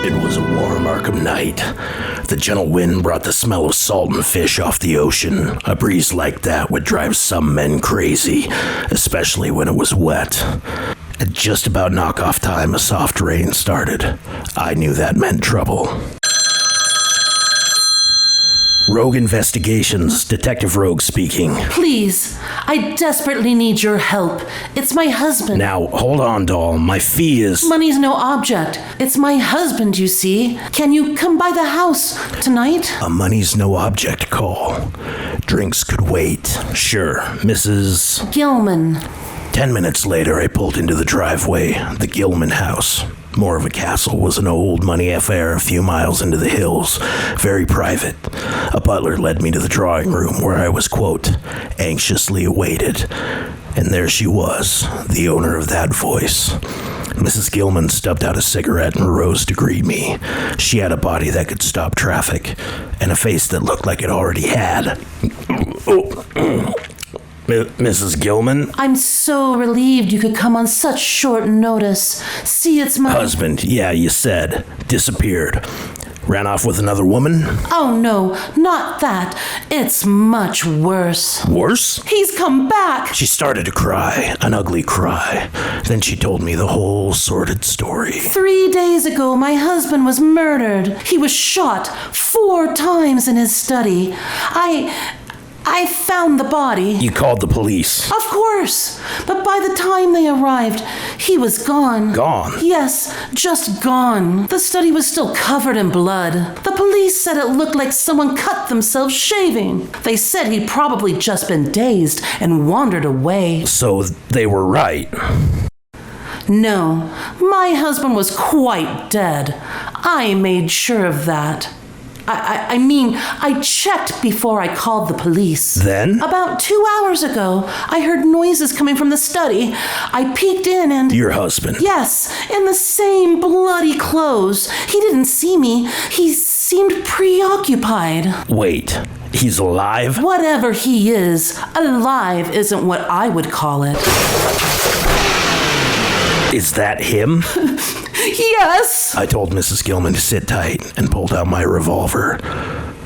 It was a warm Arkham night. The gentle wind brought the smell of salt and fish off the ocean. A breeze like that would drive some men crazy, especially when it was wet. At just about knockoff time, a soft rain started. I knew that meant trouble. Rogue Investigations, Detective Rogue speaking. Please, I desperately need your help. It's my husband. Now, hold on, doll. My fee is... Money's no object. It's my husband, you see. Can you come by the house tonight? A money's no object call. Drinks could wait. Sure, Mrs. Gilman. 10 minutes later, I pulled into the driveway, the Gilman house. More of a castle was an old money affair a few miles into the hills, very private. A butler led me to the drawing room where I was, quote, anxiously awaited. And there she was, the owner of that voice. Mrs. Gilman stubbed out a cigarette and rose to greet me. She had a body that could stop traffic, and a face that looked like it already had. Mrs. Gilman? I'm so relieved you could come on such short notice. See, it's my... Husband, yeah, you said. Disappeared. Ran off with another woman? Oh, no, not that. It's much worse. Worse? He's come back. She started to cry, an ugly cry. Then she told me the whole sordid story. 3 days ago, my husband was murdered. He was shot 4 times in his study. I found the body. You called the police? Of course. But by the time they arrived, he was gone. Gone? Yes, just gone. The study was still covered in blood. The police said it looked like someone cut themselves shaving. They said he'd probably just been dazed and wandered away. So they were right. No, my husband was quite dead. I made sure of that. I mean, I checked before I called the police. Then? About 2 hours ago, I heard noises coming from the study. I peeked in and... Your husband? Yes, in the same bloody clothes. He didn't see me. He seemed preoccupied. Wait, he's alive? Whatever he is, alive isn't what I would call it. Is that him? Yes! I told Mrs. Gilman to sit tight and pulled out my revolver.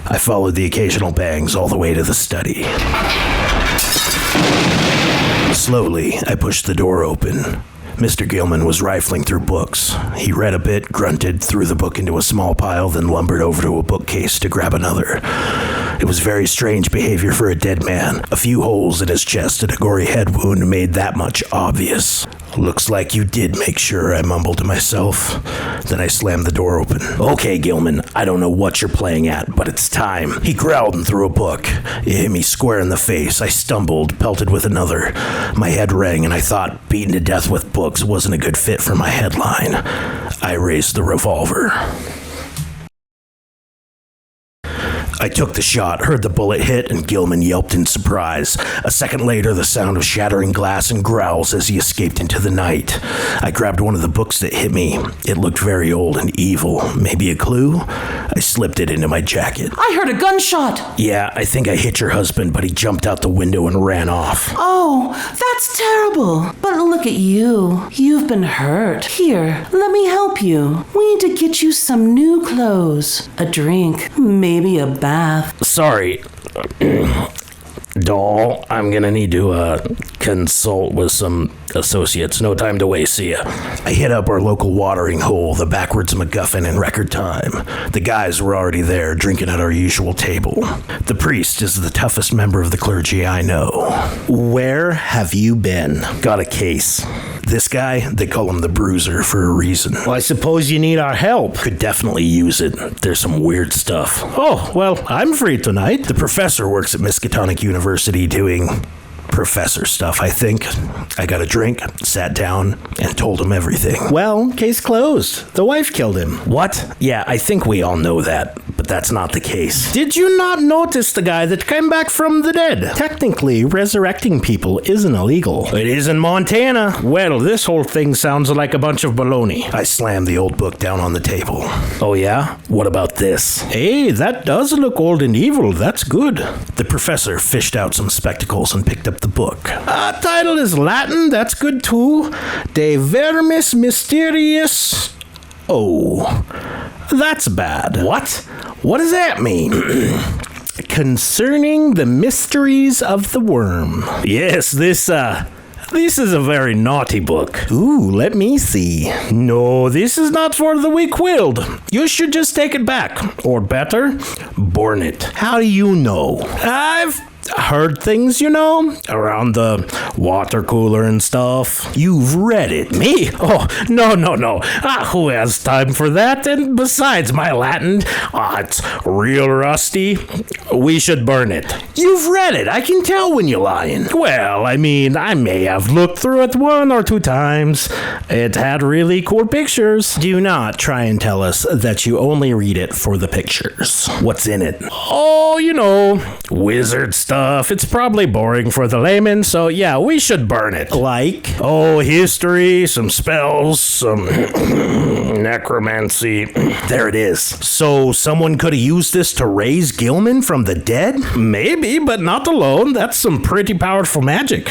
I followed the occasional bangs all the way to the study. Slowly, I pushed the door open. Mr. Gilman was rifling through books. He read a bit, grunted, threw the book into a small pile, then lumbered over to a bookcase to grab another. It was very strange behavior for a dead man. A few holes in his chest and a gory head wound made that much obvious. Looks like you did make sure, I mumbled to myself. Then I slammed the door open. Okay, Gilman, I don't know what you're playing at, but it's time. He growled and threw a book. It hit me square in the face. I stumbled, pelted with another. My head rang, and I thought beaten to death with books wasn't a good fit for my headline. I raised the revolver. I took the shot, heard the bullet hit, and Gilman yelped in surprise. A second later, the sound of shattering glass and growls as he escaped into the night. I grabbed one of the books that hit me. It looked very old and evil. Maybe a clue? I slipped it into my jacket. I heard a gunshot! Yeah, I think I hit your husband, but he jumped out the window and ran off. Oh, that's terrible. But look at you. You've been hurt. Here, let me help you. We need to get you some new clothes, a drink, maybe a bath. Sorry. Doll, I'm gonna need to consult with some associates. No time to waste, see ya. I hit up our local watering hole, the backwards MacGuffin, in record time. The guys were already there, drinking at our usual table. The priest is the toughest member of the clergy I know. Where have you been? Got a case. This guy, they call him the Bruiser for a reason. Well, I suppose you need our help. Could definitely use it. There's some weird stuff. Oh, well, I'm free tonight. The professor works at Miskatonic University doing professor stuff, I think. I got a drink, sat down, and told him everything. Well, case closed. The wife killed him. What? Yeah, I think we all know that, but that's not the case. Did you not notice the guy that came back from the dead? Technically, resurrecting people isn't illegal. It is in Montana. Well, this whole thing sounds like a bunch of baloney. I slammed the old book down on the table. Oh yeah? What about this? Hey, that does look old and evil. That's good. The professor fished out some spectacles and picked up the book. Title is Latin. That's good too. De Vermis Mysterious. Oh, That's bad. What? What does that mean? Concerning the mysteries of the worm. Yes, this is a very naughty book. Ooh, let me see. No, this is not for the weak-willed. You should just take it back. Or better, burn it. How do you know? I've heard things, around the water cooler and stuff. You've read it. Me? Oh, no. Who has time for that? And besides, my Latin, it's real rusty. We should burn it. You've read it. I can tell when you're lying. Well, I may have looked through it 1 or 2 times. It had really cool pictures. Do not try and tell us that you only read it for the pictures. What's in it? Oh, wizard stuff. It's probably boring for the layman, so yeah, we should burn it. Like? Oh, history, some spells, some necromancy. There it is. So someone could have used this to raise Gilman from the dead? Maybe, but not alone. That's some pretty powerful magic.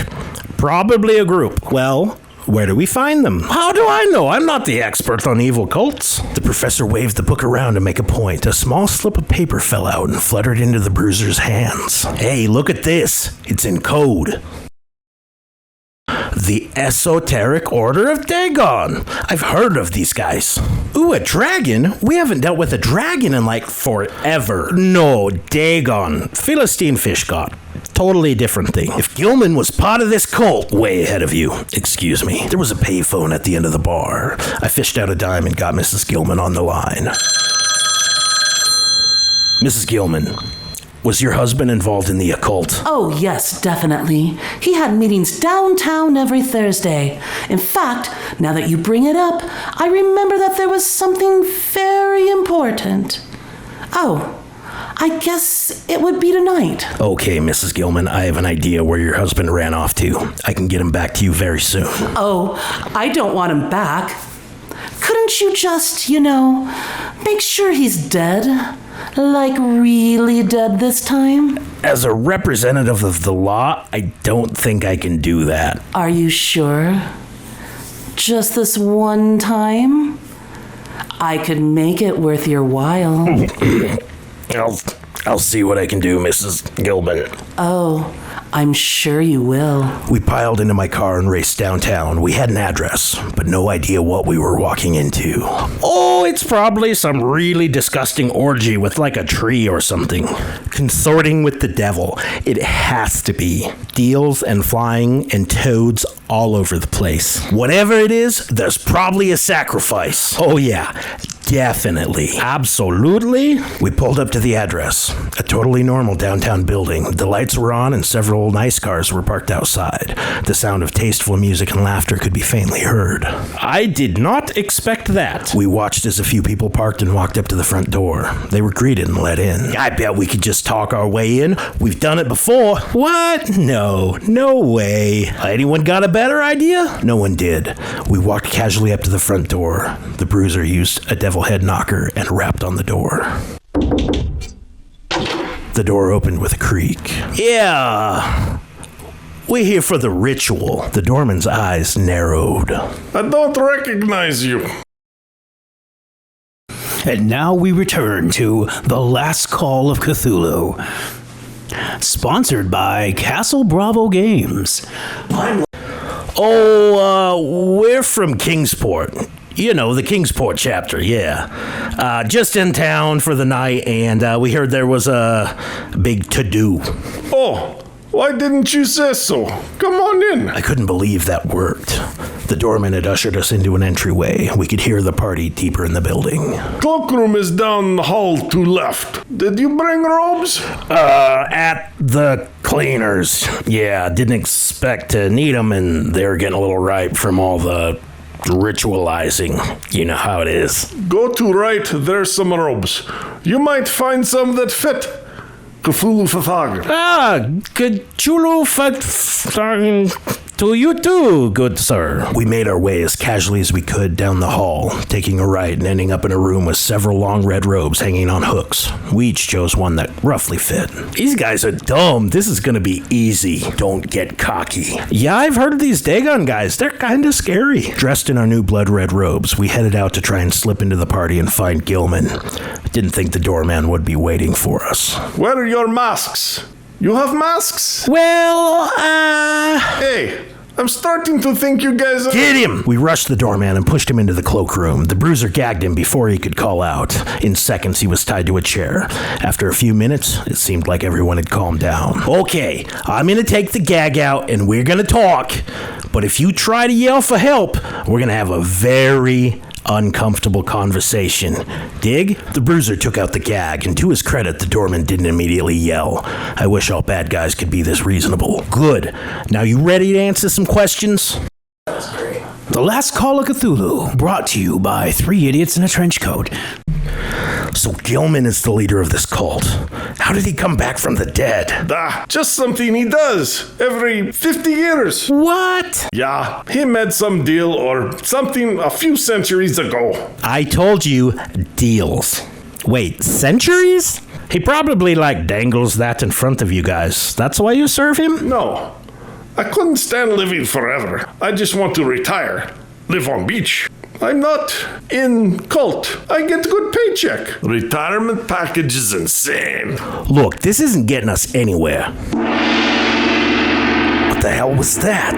Probably a group. Well, where do we find them? How do I know? I'm not the expert on evil cults. The professor waved the book around to make a point. A small slip of paper fell out and fluttered into the bruiser's hands. Hey, look at this. It's in code. The Esoteric Order of Dagon. I've heard of these guys. Ooh, a dragon? We haven't dealt with a dragon in forever. No, Dagon. Philistine fish god. Totally different thing. If Gilman was part of this cult, way ahead of you. Excuse me. There was a payphone at the end of the bar. I fished out a dime and got Mrs. Gilman on the line. Mrs. Gilman, was your husband involved in the occult? Oh, yes, definitely. He had meetings downtown every Thursday. In fact, now that you bring it up, I remember that there was something very important. Oh, I guess it would be tonight. Okay, Mrs. Gilman, I have an idea where your husband ran off to. I can get him back to you very soon. Oh, I don't want him back. Couldn't you just, make sure he's dead? Like really dead this time? As a representative of the law, I don't think I can do that. Are you sure? Just this one time? I could make it worth your while. I'll see what I can do, Mrs. Gilman. Oh, I'm sure you will. We piled into my car and raced downtown. We had an address, but no idea what we were walking into. Oh, it's probably some really disgusting orgy with a tree or something. Consorting with the devil. It has to be. Deals and flying and toads all over the place. Whatever it is, there's probably a sacrifice. Oh yeah, definitely. Absolutely. We pulled up to the address. A totally normal downtown building. The lights were on and several nice cars were parked outside. The sound of tasteful music and laughter could be faintly heard. I did not expect that. We watched as a few people parked and walked up to the front door. They were greeted and let in. I bet we could just talk our way in. We've done it before. What? No way. Anyone got a better idea? No one did. We walked casually up to the front door. The bruiser used a devil head knocker and rapped on the door. The door opened with a creak. Yeah, we're here for the ritual. The doorman's eyes narrowed. I don't recognize you. And now we return to The Last Call of Cthulhu. Sponsored by Castle Bravo Games. We're from Kingsport. The Kingsport chapter, yeah. Just in town for the night, and we heard there was a big to-do. Oh, why didn't you say so? Come on in. I couldn't believe that worked. The doorman had ushered us into an entryway. We could hear the party deeper in the building. Cloakroom is down the hall to left. Did you bring robes? At the cleaners. Yeah, didn't expect to need them, and they were getting a little ripe from all the ritualizing. You know how it is. Go to right, there's some robes. You might find some that fit. Cthulhu Fathagan. Cthulhu To you too, good sir. We made our way as casually as we could down the hall, taking a right and ending up in a room with several long red robes hanging on hooks. We each chose one that roughly fit. These guys are dumb. This is gonna be easy. Don't get cocky. Yeah, I've heard of these Dagon guys. They're kinda scary. Dressed in our new blood red robes, we headed out to try and slip into the party and find Gilman. I didn't think the doorman would be waiting for us. Where are your masks? You have masks? Well, Hey, I'm starting to think you guys are... Get him! We rushed the doorman and pushed him into the cloakroom. The bruiser gagged him before he could call out. In seconds, he was tied to a chair. After a few minutes, it seemed like everyone had calmed down. Okay, I'm gonna take the gag out and we're gonna talk. But if you try to yell for help, we're gonna have a very uncomfortable conversation. Dig? The bruiser took out the gag, and to his credit, the doorman didn't immediately yell. I wish all bad guys could be this reasonable. Good. Now you ready to answer some questions? The Last Call of Cthulhu, brought to you by 3 idiots in a trench coat. So Gilman is the leader of this cult. How did he come back from the dead? Just something he does every 50 years. What? Yeah, he made some deal or something a few centuries ago. I told you, deals. Wait, centuries? He probably dangles that in front of you guys. That's why you serve him? No, I couldn't stand living forever. I just want to retire, live on beach. I'm not in cult. I get good paycheck. Retirement package is insane. Look, this isn't getting us anywhere. What the hell was that?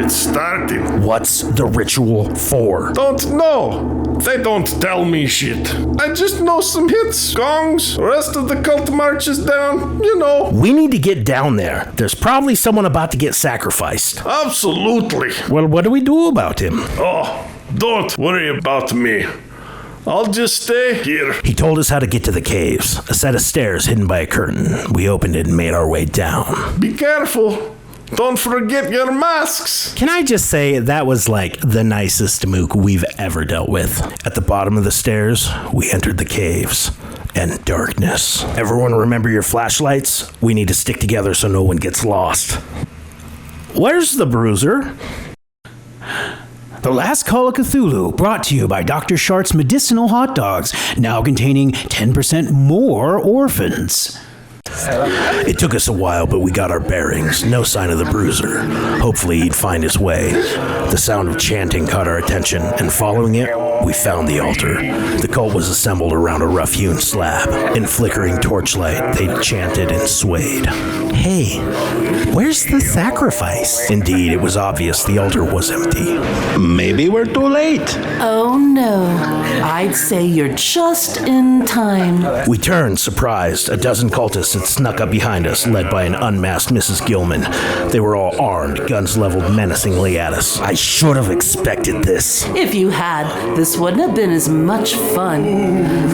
It's starting. What's the ritual for? Don't know. They don't tell me shit. I just know some hits, gongs, rest of the cult marches down, you know. We need to get down there. There's probably someone about to get sacrificed. Absolutely. Well, what do we do about him? Oh, don't worry about me. I'll just stay here. He told us how to get to the caves, a set of stairs hidden by a curtain. We opened it and made our way down. Be careful. Don't forget your masks. Can I just say that was the nicest mook we've ever dealt with. At the bottom of the stairs, we entered the caves. And darkness. Everyone remember your flashlights? We need to stick together so no one gets lost. Where's the bruiser? The Last Call of Cthulhu, brought to you by Dr. Shart's medicinal hot dogs, now containing 10% more orphans. It took us a while, but we got our bearings. No sign of the bruiser. Hopefully he'd find his way. The sound of chanting caught our attention, and following it, we found the altar. The cult was assembled around a rough-hewn slab. In flickering torchlight, they chanted and swayed. Hey, where's the sacrifice? Indeed, it was obvious the altar was empty. Maybe we're too late. Oh no, I'd say you're just in time. We turned, surprised. A dozen cultists had snuck up behind us, led by an unmasked Mrs. Gilman. They were all armed, guns leveled menacingly at us. I should have expected this. If you had, this wouldn't have been as much fun.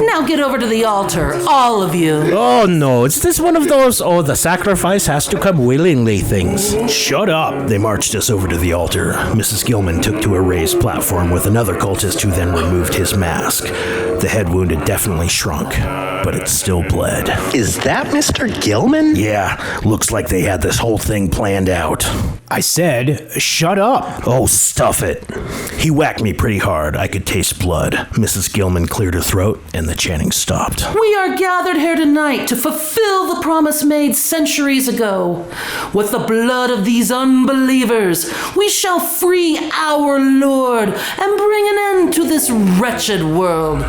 Now get over to the altar, all of you. Oh no, is this one of those, the sacrifice has to come willingly things? Shut up. They marched us over to the altar. Mrs. Gilman took to a raised platform with another cultist who then removed his mask. The head wound had definitely shrunk, but it still bled. Is that Mr. Gilman? Yeah, looks like they had this whole thing planned out. I said, shut up. Oh, stuff it. He whacked me pretty hard. I could taste blood. Mrs. Gilman cleared her throat, and the chanting stopped. We are gathered here tonight to fulfill the promise made centuries ago. With the blood of these unbelievers, we shall free our Lord and bring an end to this wretched world.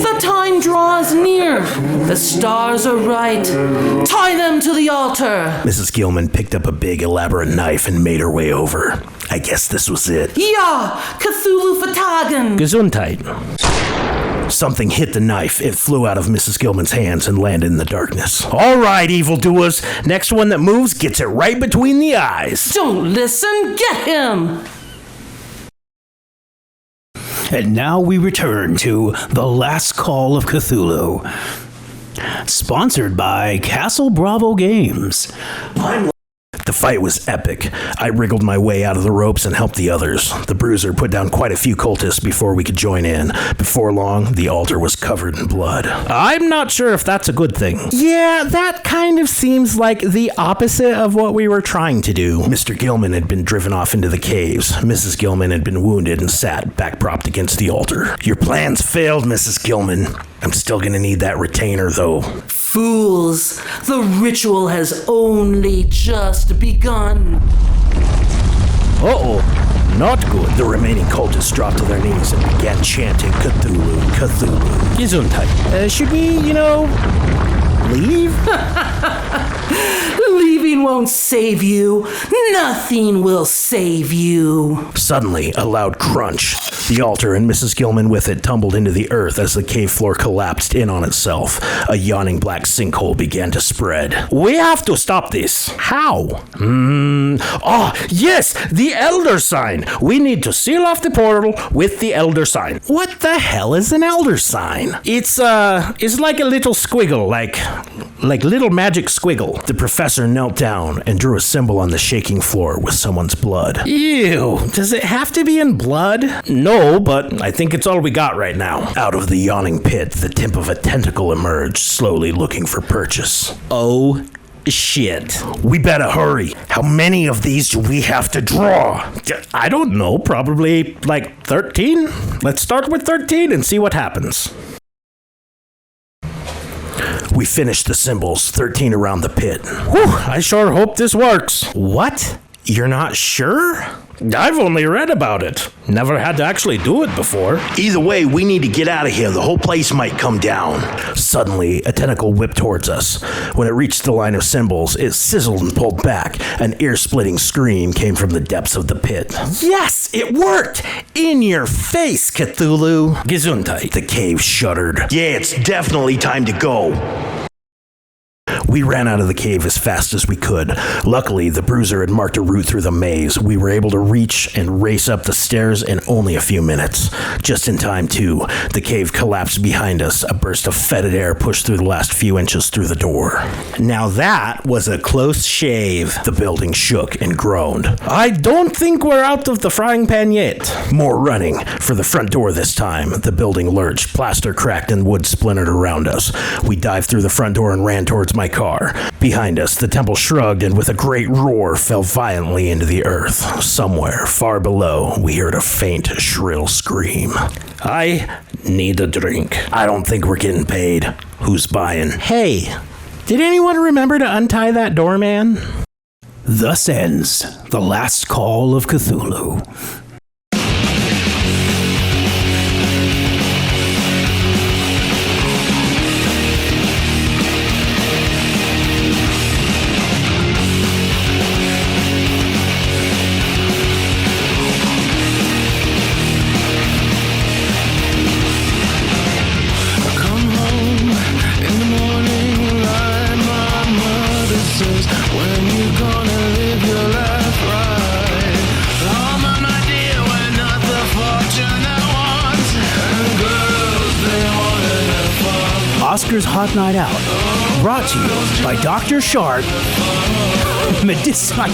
The time draws near. The stars are right. Tie them to the altar. Mrs. Gilman picked up a big, elaborate knife and made her way over. I guess this was it. Ja, Cthulhu Vertagen. Gesundheit. Something hit the knife. It flew out of Mrs. Gilman's hands and landed in the darkness. All right, evildoers. Next one that moves gets it right between the eyes. Don't listen. Get him. And now we return to The Last Call of Cthulhu. Sponsored by Castle Bravo Games. The The fight was epic. I wriggled my way out of the ropes and helped the others. The bruiser put down quite a few cultists before we could join in. Before long, the altar was covered in blood. I'm not sure if that's a good thing. Yeah, that kind of seems like the opposite of what we were trying to do. Mr. Gilman had been driven off into the caves. Mrs. Gilman had been wounded and sat back propped against the altar. Your plans failed, Mrs. Gilman. I'm still gonna need that retainer, though. Fools! The ritual has only just begun. Uh-oh. Not good. The remaining cultists dropped to their knees and began chanting Cthulhu, Cthulhu. Gesundheit. Should we, leave? Leaving won't save you. Nothing will save you. Suddenly, a loud crunch. The altar and Mrs. Gilman with it tumbled into the earth as the cave floor collapsed in on itself. A yawning black sinkhole began to spread. We have to stop this. How? Yes, the Elder Sign. We need to seal off the portal with the Elder Sign. What the hell is an elder sign? It's like a little squiggle, like little magic squiggle. The professor knelt down and drew a symbol on the shaking floor with someone's blood. Ew, does it have to be in blood? No, but I think it's all we got right now. Out of the yawning pit, the tip of a tentacle emerged, slowly looking for purchase. Oh, shit. We better hurry. How many of these do we have to draw? I don't know, probably like 13? Let's start with 13 and see what happens. We finished the symbols, 13 around the pit. Whew, I sure hope this works. What? You're not sure? I've only read about it. Never had to actually do it before. Either way, we need to get out of here. The whole place might come down. Suddenly, a tentacle whipped towards us. When it reached the line of symbols, it sizzled and pulled back. An ear-splitting scream came from the depths of the pit. Yes, it worked! In your face, Cthulhu! Gesundheit. The cave shuddered. Yeah, it's definitely time to go. We ran out of the cave as fast as we could. Luckily, the bruiser had marked a route through the maze. We were able to reach and race up the stairs in only a few minutes. Just in time, too. The cave collapsed behind us. A burst of fetid air pushed through the last few inches through the door. Now that was a close shave. The building shook and groaned. I don't think we're out of the frying pan yet. More running. For the front door this time. The building lurched. Plaster cracked and wood splintered around us. We dived through the front door and ran towards my car. Behind us, the temple shrugged and with a great roar fell violently into the earth. Somewhere, far below, we heard a faint, shrill scream. I need a drink. I don't think we're getting paid. Who's buying? Hey, did anyone remember to untie that doorman? Thus ends the last call of Cthulhu. Oscar's Hot Night Out, brought to you by Dr. Sharp, Medicinal.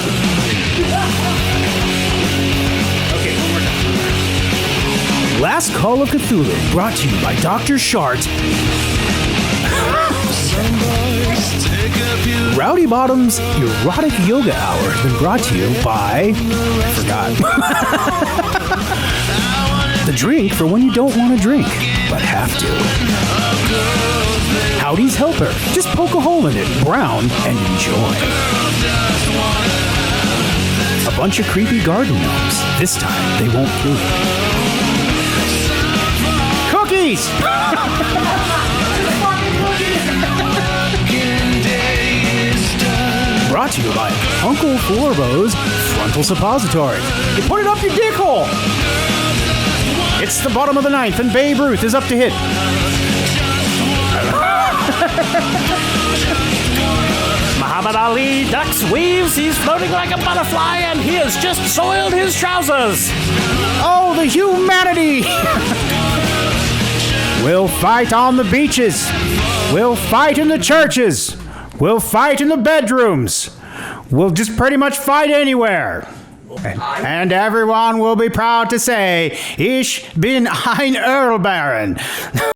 Okay, one more time. Last Call of Cthulhu, brought to you by Dr. Sharp. Rowdy Bottom's Erotic Yoga Hour has been brought to you by... I forgot. The drink for when you don't want to drink, but have to. Howdy's Helper. Just poke a hole in it, brown, and enjoy. A bunch of creepy garden gnomes. This time, they won't poop. Cookies! Brought to you by Uncle Florbo's Frontal Suppository. You put it up your dick hole! It's the bottom of the ninth, and Babe Ruth is up to hit. Muhammad Ali ducks, weaves, he's floating like a butterfly, and he has just soiled his trousers. Oh, the humanity! We'll fight on the beaches. We'll fight in the churches. We'll fight in the bedrooms. will just pretty much fight anywhere. And everyone will be proud to say, Ich bin ein Earl Baron.